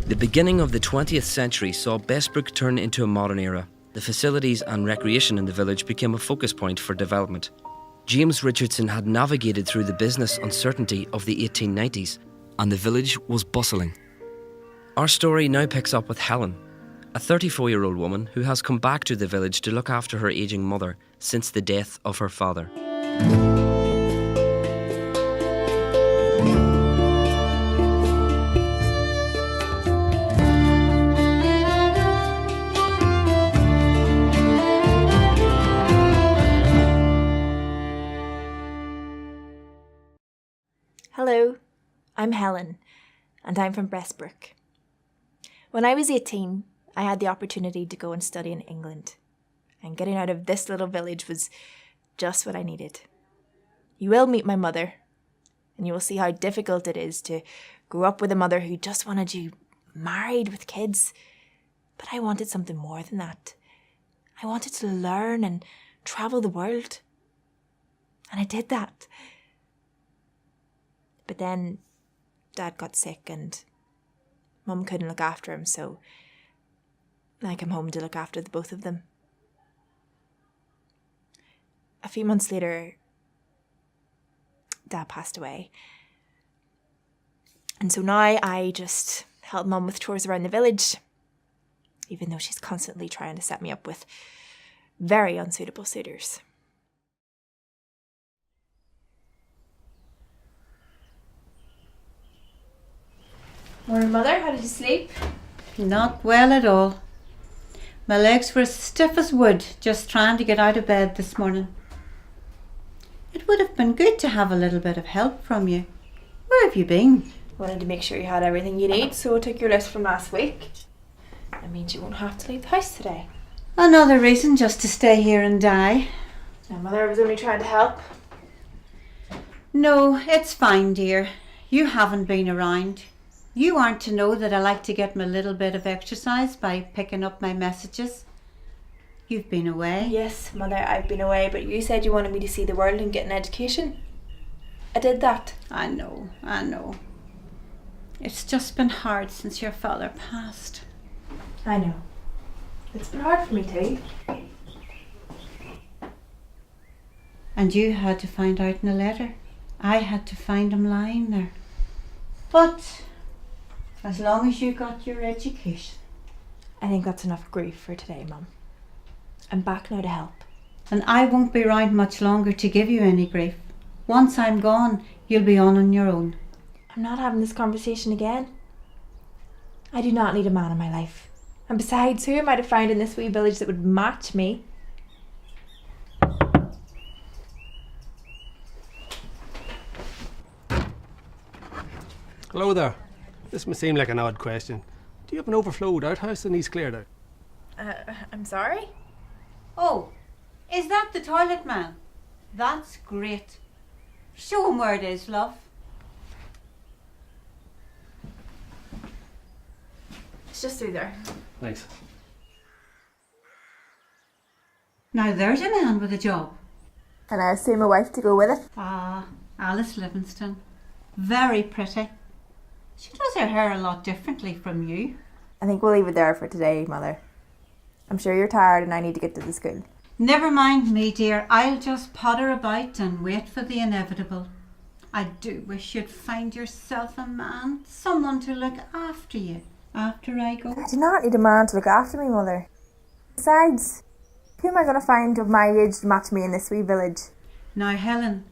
The beginning of the 20th century saw Bessbrook turn into a modern era. The facilities and recreation in the village became a focus point for development. James Richardson had navigated through the business uncertainty of the 1890s, and the village was bustling. Our story now picks up with Helen, a 34-year-old woman who has come back to the village to look after her ageing mother since the death of her father. Hello, I'm Helen, and I'm from Bessbrook. When I was 18, I had the opportunity to go and study in England, and getting out of this little village was just what I needed. You will meet my mother, and you will see how difficult it is to grow up with a mother who just wanted you married with kids. But I wanted something more than that. I wanted to learn and travel the world. And I did that. But then Dad got sick and Mum couldn't look after him, so I came home to look after the both of them. A few months later, Dad passed away. And so now I just help Mum with chores around the village, even though she's constantly trying to set me up with very unsuitable suitors. Morning, Mother. How did you sleep? Not well at all. My legs were as stiff as wood just trying to get out of bed this morning. It would have been good to have a little bit of help from you. Where have you been? Wanted to make sure you had everything you need, so I took your list from last week. That means you won't have to leave the house today. Another reason just to stay here and die. Now, Mother, I was only trying to help. No, it's fine, dear. You haven't been around. You aren't to know that I like to get my little bit of exercise by picking up my messages. You've been away. Yes, Mother, I've been away, but you said you wanted me to see the world and get an education. I did that. I know. It's just been hard since your father passed. I know. It's been hard for me too. And you had to find out in a letter. I had to find him lying there. But as long as you got your education. I think that's enough grief for today, Mum. I'm back now to help. And I won't be around much longer to give you any grief. Once I'm gone, you'll be on your own. I'm not having this conversation again. I do not need a man in my life. And besides, who am I to find in this wee village that would match me? Hello there. This may seem like an odd question. Do you have an overflowed outhouse that needs cleared out? I'm sorry? Oh, is that the toilet man? That's great. Show him where it is, love. It's just through there. Thanks. Now there's a man with a job. And I assume a wife to go with it. Ah, Alice Livingston. Very pretty. She does her hair a lot differently from you. I think we'll leave it there for today, Mother. I'm sure you're tired and I need to get to the school. Never mind me, dear. I'll just potter about and wait for the inevitable. I do wish you'd find yourself a man, someone to look after you after I go. I do not need a man to look after me, Mother. Besides, who am I going to find of my age to match me in this wee village? Now, Helen,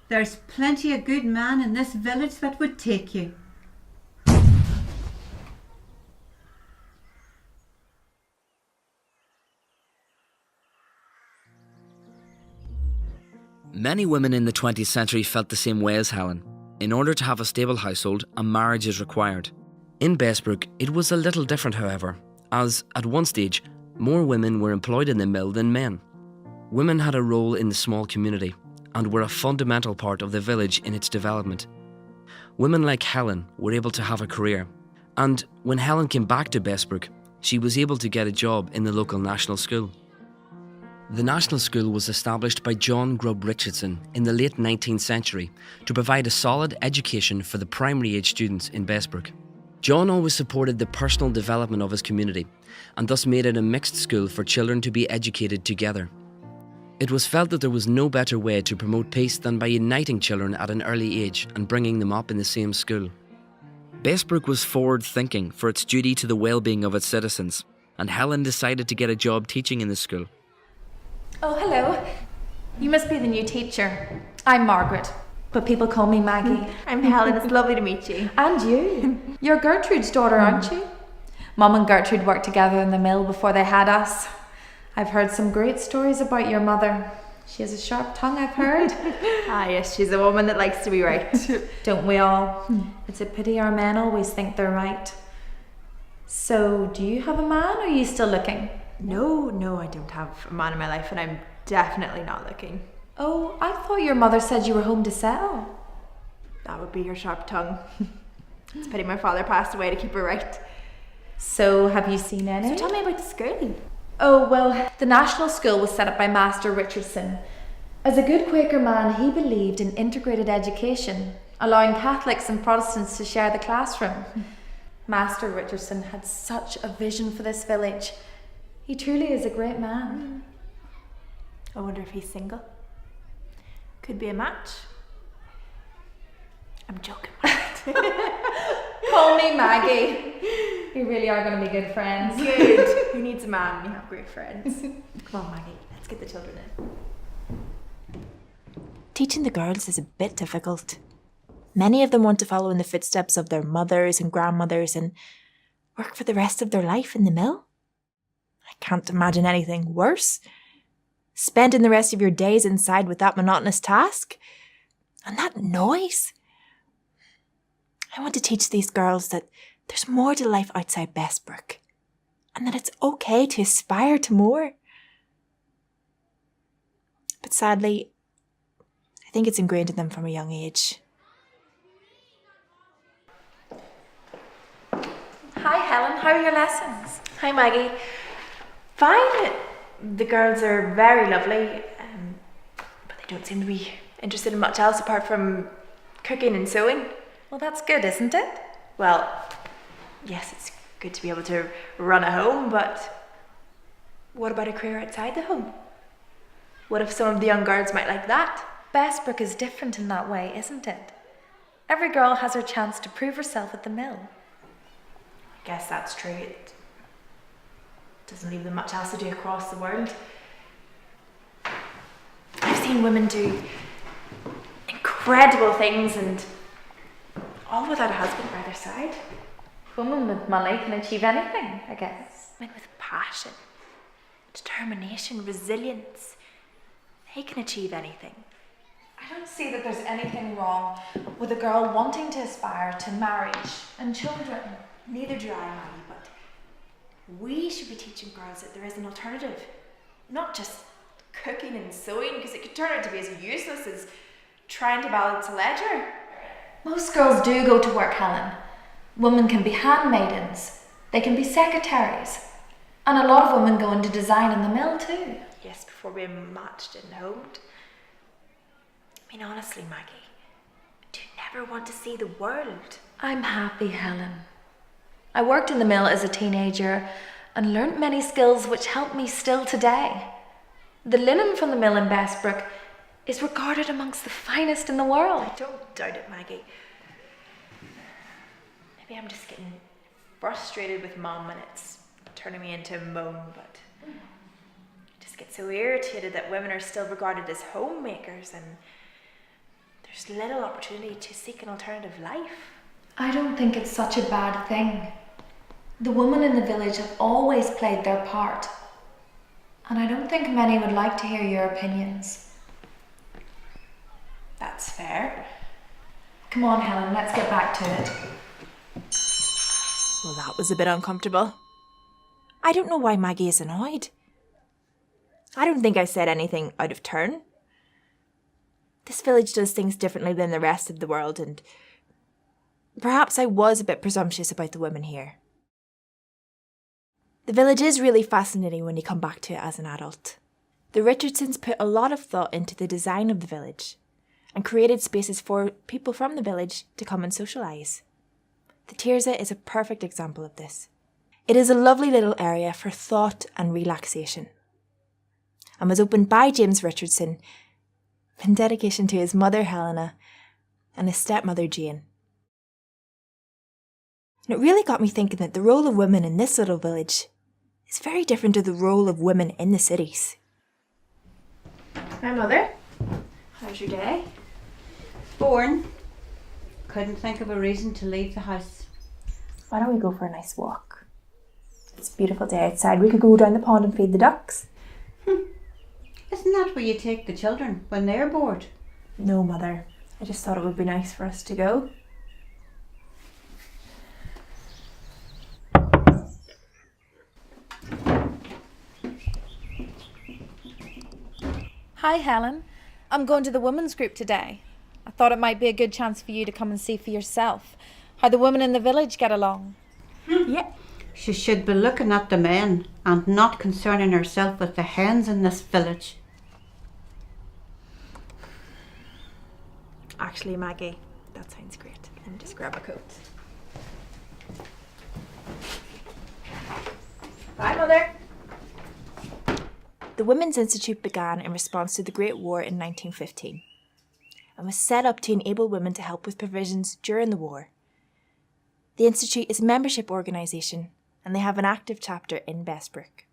there's plenty of good men in this village that would take you. Many women in the 20th century felt the same way as Helen. In order to have a stable household, a marriage is required. In Bessbrook, it was a little different, however, as, at one stage, more women were employed in the mill than men. Women had a role in the small community and were a fundamental part of the village in its development. Women like Helen were able to have a career, and when Helen came back to Bessbrook, she was able to get a job in the local national school. The National School was established by John Grubb Richardson in the late 19th century to provide a solid education for the primary age students in Bessbrook. John always supported the personal development of his community and thus made it a mixed school for children to be educated together. It was felt that there was no better way to promote peace than by uniting children at an early age and bringing them up in the same school. Bessbrook was forward-thinking for its duty to the well-being of its citizens, and Helen decided to get a job teaching in the school. Oh, hello. You must be the new teacher. I'm Margaret, but people call me Maggie. I'm Helen. It's lovely to meet you. And you. You're Gertrude's daughter, aren't you? Mum and Gertrude worked together in the mill before they had us. I've heard some great stories about your mother. She has a sharp tongue, I've heard. Yes, she's a woman that likes to be right. Don't we all? It's a pity our men always think they're right. So, do you have a man, or are you still looking? No, I don't have a man in my life, and I'm definitely not looking. Oh, I thought your mother said you were home to settle. That would be your sharp tongue. It's a pity my father passed away to keep her right. So, have you seen any? So tell me about the school. Oh, well, the National School was set up by Master Richardson. As a good Quaker man, he believed in integrated education, allowing Catholics and Protestants to share the classroom. Master Richardson had such a vision for this village. He truly is a great man. I wonder if he's single. Could be a match. I'm joking. Call me Maggie. We really are going to be good friends. Good. Who needs a man when you have great friends? Come on, Maggie. Let's get the children in. Teaching the girls is a bit difficult. Many of them want to follow in the footsteps of their mothers and grandmothers and work for the rest of their life in the mill. I can't imagine anything worse. Spending the rest of your days inside with that monotonous task and that noise. I want to teach these girls that there's more to life outside Bessbrook and that it's okay to aspire to more. But sadly, I think it's ingrained in them from a young age. Hi, Helen. How are your lessons? Hi, Maggie. Fine. The girls are very lovely, but they don't seem to be interested in much else apart from cooking and sewing. Well, that's good, isn't it? Well, yes, it's good to be able to run a home, but what about a career outside the home? What if some of the young girls might like that? Bessbrook is different in that way, isn't it? Every girl has her chance to prove herself at the mill. I guess that's true. It doesn't leave them much else to do across the world. I've seen women do incredible things and all without a husband by their side. Women with money can achieve anything, I guess. Women with passion, determination, resilience. They can achieve anything. I don't see that there's anything wrong with a girl wanting to aspire to marriage and children. Neither do I, Maggie, but we should be teaching girls that there is an alternative. Not just cooking and sewing, because it could turn out to be as useless as trying to balance a ledger. Most girls do go to work, Helen. Women can be handmaidens. They can be secretaries. And a lot of women go into design in the mill too. Yes, before being matched and homed. I mean, honestly, Maggie, do you never want to see the world? I'm happy, Helen. I worked in the mill as a teenager and learnt many skills which help me still today. The linen from the mill in Bessbrook is regarded amongst the finest in the world. I don't doubt it, Maggie. Maybe I'm just getting frustrated with Mum and it's turning me into a moan, but I just get so irritated that women are still regarded as homemakers and there's little opportunity to seek an alternative life. I don't think it's such a bad thing. The women in the village have always played their part, and I don't think many would like to hear your opinions. That's fair. Come on, Helen, let's get back to it. Well, that was a bit uncomfortable. I don't know why Maggie is annoyed. I don't think I said anything out of turn. This village does things differently than the rest of the world, and perhaps I was a bit presumptuous about the women here. The village is really fascinating when you come back to it as an adult. The Richardsons put a lot of thought into the design of the village and created spaces for people from the village to come and socialise. The Tirza is a perfect example of this. It is a lovely little area for thought and relaxation, and was opened by James Richardson in dedication to his mother Helena and his stepmother Jane. And it really got me thinking that the role of women in this little village is very different to the role of women in the cities. Hi, Mother. How's your day? Born. Couldn't think of a reason to leave the house. Why don't we go for a nice walk? It's a beautiful day outside. We could go down the pond and feed the ducks. Isn't that where you take the children when they're bored? No, Mother. I just thought it would be nice for us to go. Hi, Helen. I'm going to the women's group today. I thought it might be a good chance for you to come and see for yourself how the women in the village get along. Yeah. She should be looking at the men and not concerning herself with the hens in this village. Actually, Maggie, that sounds great. Let me just grab a coat. Bye, Mother. The Women's Institute began in response to the Great War in 1915 and was set up to enable women to help with provisions during the war. The Institute is a membership organisation and they have an active chapter in Bessbrook.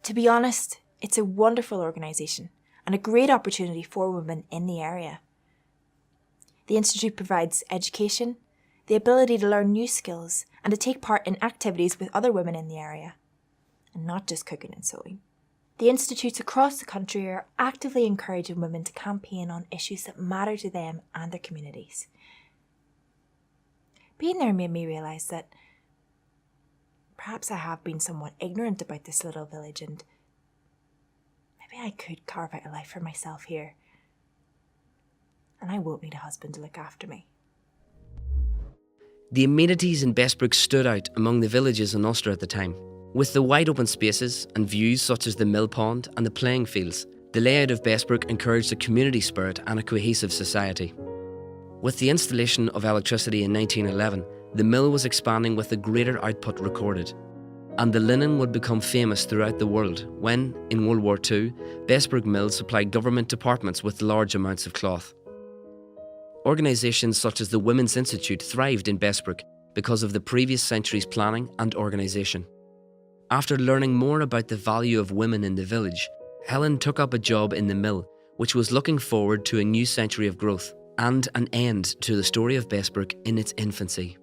To be honest, it's a wonderful organisation and a great opportunity for women in the area. The Institute provides education, the ability to learn new skills and to take part in activities with other women in the area, and not just cooking and sewing. The institutes across the country are actively encouraging women to campaign on issues that matter to them and their communities. Being there made me realise that perhaps I have been somewhat ignorant about this little village and maybe I could carve out a life for myself here. And I won't need a husband to look after me. The amenities in Bessbrook stood out among the villages in Ulster at the time. With the wide open spaces and views such as the mill pond and the playing fields, the layout of Bessbrook encouraged a community spirit and a cohesive society. With the installation of electricity in 1911, the mill was expanding with a greater output recorded. And the linen would become famous throughout the world when, in World War II, Bessbrook Mill supplied government departments with large amounts of cloth. Organisations such as the Women's Institute thrived in Bessbrook because of the previous century's planning and organisation. After learning more about the value of women in the village, Helen took up a job in the mill, which was looking forward to a new century of growth and an end to the story of Bessbrook in its infancy.